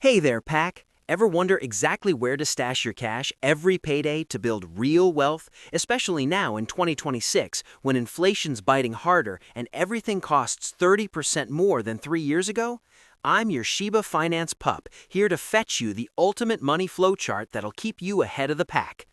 Hey there, Pack. Ever wonder exactly where to stash your cash every payday to build real wealth, especially now in 2026 when inflation's biting harder and everything costs 30% more than 3 years ago? I'm your Shiba Finance pup, here to fetch you the ultimate money flow chart that'll keep you ahead of the pack.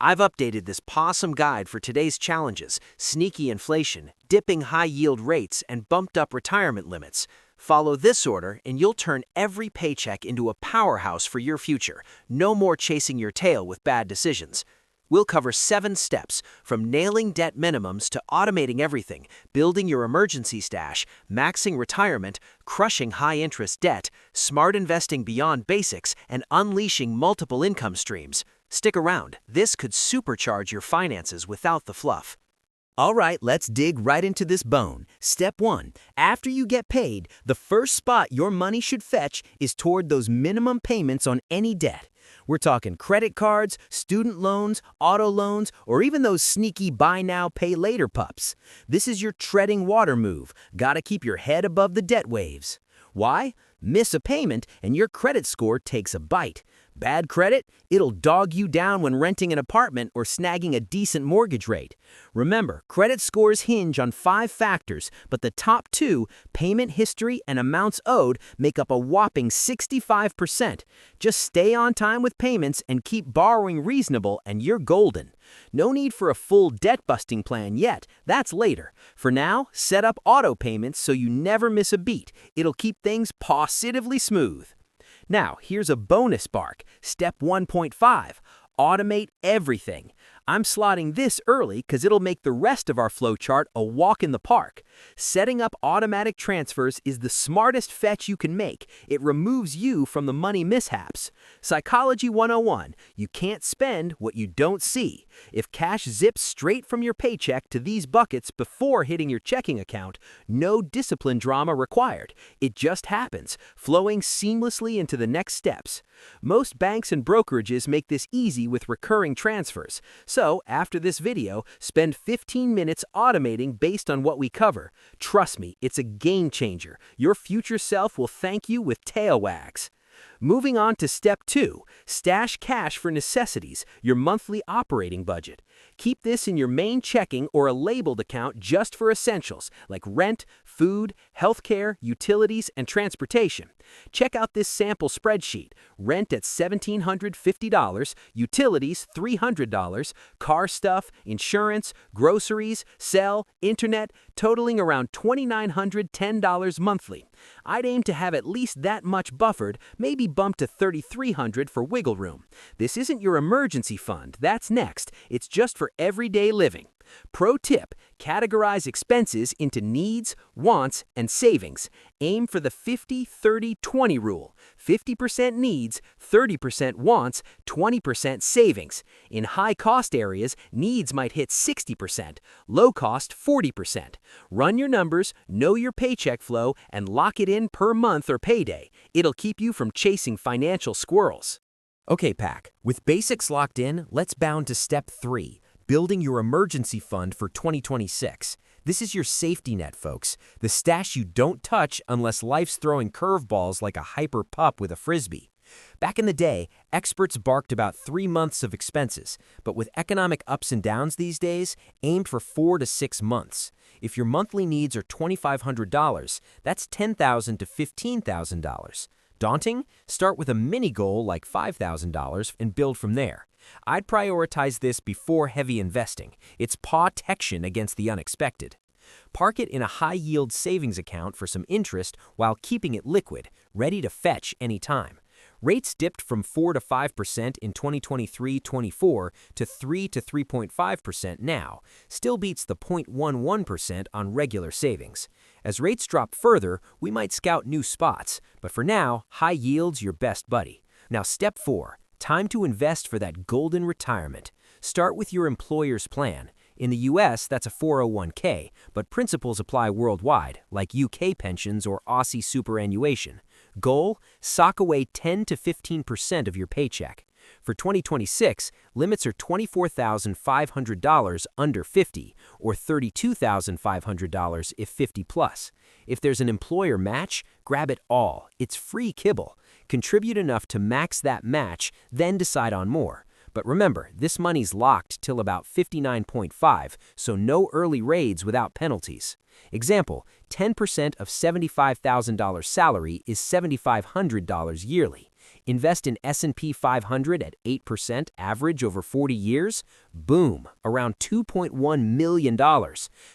I've updated this paw-some guide for today's challenges: sneaky inflation, dipping high-yield rates, and bumped-up retirement limits. Follow this order and you'll turn every paycheck into a powerhouse for your future. No more chasing your tail with bad decisions. We'll cover 7 steps, from nailing debt minimums to automating everything, building your emergency stash, maxing retirement, crushing high-interest debt, smart investing beyond basics, and unleashing multiple income streams. Stick around. This could supercharge your finances without the fluff. All right, let's dig right into this bone. Step 1. After you get paid, the first spot your money should fetch is toward those minimum payments on any debt. We're talking credit cards, student loans, auto loans, or even those sneaky buy now, pay later pups. This is your treading water move. Gotta keep your head above the debt waves. Why? Miss a payment and your credit score takes a bite. Bad credit? It'll dog you down when renting an apartment or snagging a decent mortgage rate. Remember, credit scores hinge on 5 factors, but the top 2, payment history and amounts owed, make up a whopping 65%. Just stay on time with payments and keep borrowing reasonable and you're golden. No need for a full debt-busting plan yet. That's later. For now, set up auto payments so you never miss a beat. It'll keep things positively smooth. Now, here's a bonus bark. Step 1.5. Automate everything. I'm slotting this early because it'll make the rest of our flowchart a walk in the park. Setting up automatic transfers is the smartest fetch you can make. It removes you from the money mishaps. Psychology 101. You can't spend what you don't see. If cash zips straight from your paycheck to these buckets before hitting your checking account, no discipline drama required. It just happens, flowing seamlessly into the next steps. Most banks and brokerages make this easy with recurring transfers. So, after this video, spend 15 minutes automating based on what we cover. Trust me, it's a game changer. Your future self will thank you with tail wags. Moving on to step 2, stash cash for necessities, your monthly operating budget. Keep this in your main checking or a labeled account just for essentials like rent, food, healthcare, utilities, and transportation. Check out this sample spreadsheet: rent at $1,750, utilities $300, car stuff, insurance, groceries, cell, internet, totaling around $2,910 monthly. I'd aim to have at least that much buffered, maybe bump to $3,300 for wiggle room. This isn't your emergency fund, that's next. It's just for everyday living. Pro tip: categorize expenses into needs, wants, and savings. Aim for the 50-30-20 rule. 50% needs, 30% wants, 20% savings. In high-cost areas, needs might hit 60%, low-cost 40%. Run your numbers, know your paycheck flow, and lock it in per month or payday. It'll keep you from chasing financial squirrels. Okay, Pack, with basics locked in, let's bound to step 3. Building your emergency fund for 2026. This is your safety net, folks. The stash you don't touch unless life's throwing curveballs like a hyper pup with a frisbee. Back in the day, experts barked about 3 months of expenses, but with economic ups and downs these days, aimed for 4 to 6 months. If your monthly needs are $2,500, that's $10,000 to $15,000. Daunting? Start with a mini goal like $5,000 and build from there. I'd prioritize this before heavy investing. It's protection against the unexpected. Park it in a high-yield savings account for some interest while keeping it liquid, ready to fetch anytime. Rates dipped from 4 to 5% in 2023-24 to 3 to 3.5% now. Still beats the 0.11% on regular savings. As rates drop further, we might scout new spots, but for now, high yield's your best buddy. Now, step 4. Time to invest for that golden retirement. Start with your employer's plan. In the US, that's a 401k, but principles apply worldwide, like UK pensions or Aussie superannuation. Goal: sock away 10 to 15% of your paycheck. For 2026, limits are $24,500 under 50 or $32,500 if 50 plus. If there's an employer match, grab it all. It's free kibble. Contribute enough to max that match, then decide on more. But remember, this money's locked till about 59.5, so no early raids without penalties. Example, 10% of $75,000 salary is $7,500 yearly. Invest in S&P 500 at 8% average over 40 years? Boom, around $2.1 million.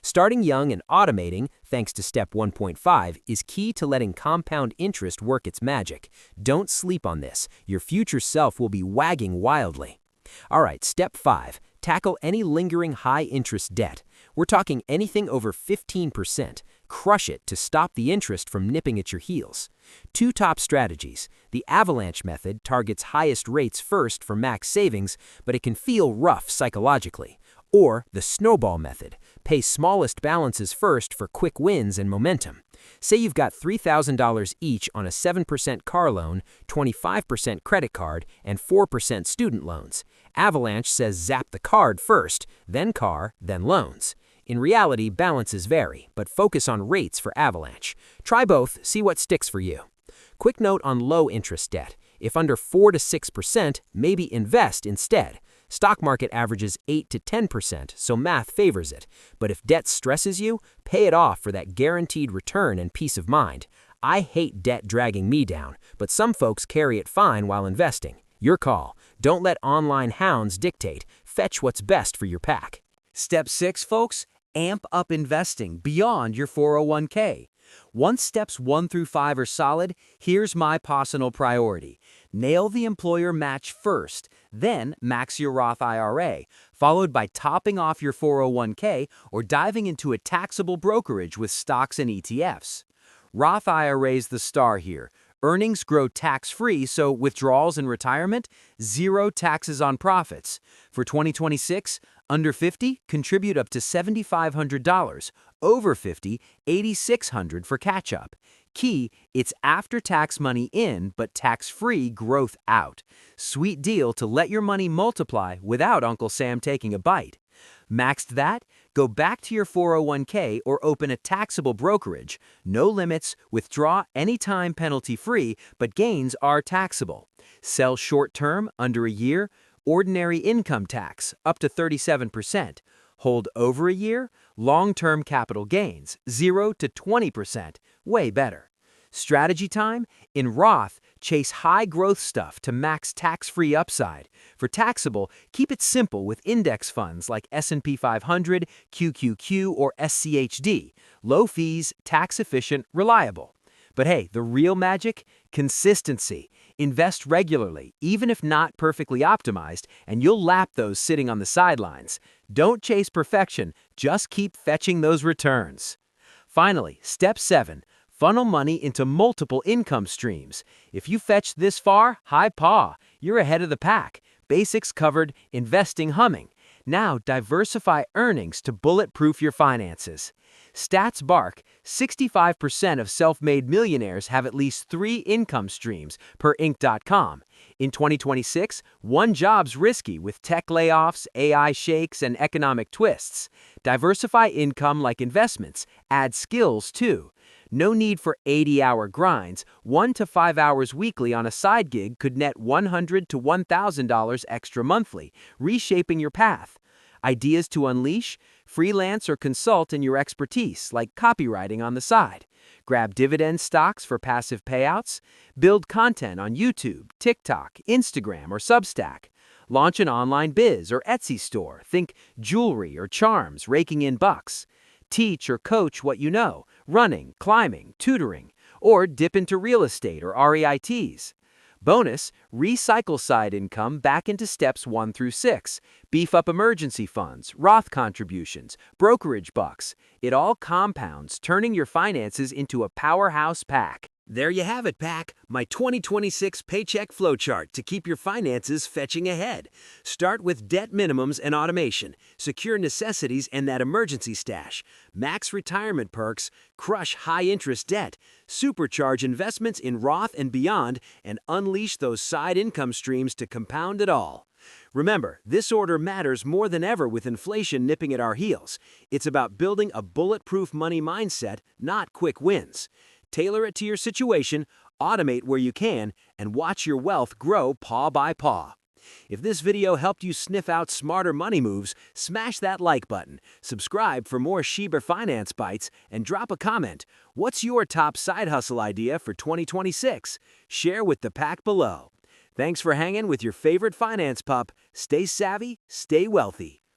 Starting young and automating, thanks to step 1.5, is key to letting compound interest work its magic. Don't sleep on this. Your future self will be wagging wildly. All right, step 5. Tackle any lingering high-interest debt. We're talking anything over 15%. Crush it to stop the interest from nipping at your heels. 2 top strategies. The avalanche method targets highest rates first for max savings, but it can feel rough psychologically. Or the snowball method. Pay smallest balances first for quick wins and momentum. Say you've got $3,000 each on a 7% car loan, 25% credit card, and 4% student loans. Avalanche says zap the card first, then car, then loans. In reality, balances vary, but focus on rates for Avalanche. Try both, see what sticks for you. Quick note on low-interest debt. If under 4 to 6%, maybe invest instead. Stock market averages 8 to 10%, so math favors it. But if debt stresses you, pay it off for that guaranteed return and peace of mind. I hate debt dragging me down, but some folks carry it fine while investing. Your call. Don't let online hounds dictate. Fetch what's best for your pack. Step 6, folks, amp up investing beyond your 401k. Once steps 1 through 5 are solid, here's my personal priority. Nail the employer match first, then max your Roth IRA, followed by topping off your 401k or diving into a taxable brokerage with stocks and ETFs. Roth IRA's the star here. Earnings grow tax-free, so withdrawals and retirement, 0 taxes on profits. For 2026, under 50, contribute up to $7,500. Over 50, $8,600 for catch-up. Key, it's after-tax money in, but tax-free growth out. Sweet deal to let your money multiply without Uncle Sam taking a bite. Maxed that? Go back to your 401k or open a taxable brokerage. No limits, withdraw anytime penalty-free, but gains are taxable. Sell short-term, under a year, ordinary income tax, up to 37%. Hold over a year, long-term capital gains, 0 to 20%, way better. Strategy time? In Roth, chase high-growth stuff to max tax-free upside. For taxable, keep it simple with index funds like S&P 500, QQQ, or SCHD. Low fees, tax-efficient, reliable. But hey, the real magic? Consistency. Invest regularly, even if not perfectly optimized, and you'll lap those sitting on the sidelines. Don't chase perfection, just keep fetching those returns. Finally, step 7. Funnel money into multiple income streams. If you fetch this far, high paw, you're ahead of the pack. Basics covered, investing humming. Now diversify earnings to bulletproof your finances. Stats bark, 65% of self-made millionaires have at least 3 income streams, per Inc.com. In 2026, one job's risky with tech layoffs, AI shakes, and economic twists. Diversify income like investments. Add skills, too. No need for 80-hour grinds. 1 to 5 hours weekly on a side gig could net $100 to $1,000 extra monthly, reshaping your path. Ideas to unleash? Freelance or consult in your expertise, like copywriting on the side. Grab dividend stocks for passive payouts. Build content on YouTube, TikTok, Instagram, or Substack. Launch an online biz or Etsy store. Think jewelry or charms, raking in bucks. Teach or coach what you know, running, climbing, tutoring, or dip into real estate or REITs. Bonus, recycle side income back into steps 1 through 6. Beef up emergency funds, Roth contributions, brokerage bucks. It all compounds, turning your finances into a powerhouse pack. There you have it, pack. My 2026 Paycheck flowchart to keep your finances fetching ahead. Start with debt minimums and automation, secure necessities and that emergency stash, max retirement perks, crush high-interest debt, supercharge investments in Roth and beyond, and unleash those side income streams to compound it all. Remember, this order matters more than ever with inflation nipping at our heels. It's about building a bulletproof money mindset, not quick wins. Tailor it to your situation, automate where you can, and watch your wealth grow paw by paw. If this video helped you sniff out smarter money moves, smash that like button, subscribe for more Shiba Finance bites, and drop a comment. What's your top side hustle idea for 2026? Share with the pack below. Thanks for hanging with your favorite finance pup. Stay savvy, stay wealthy.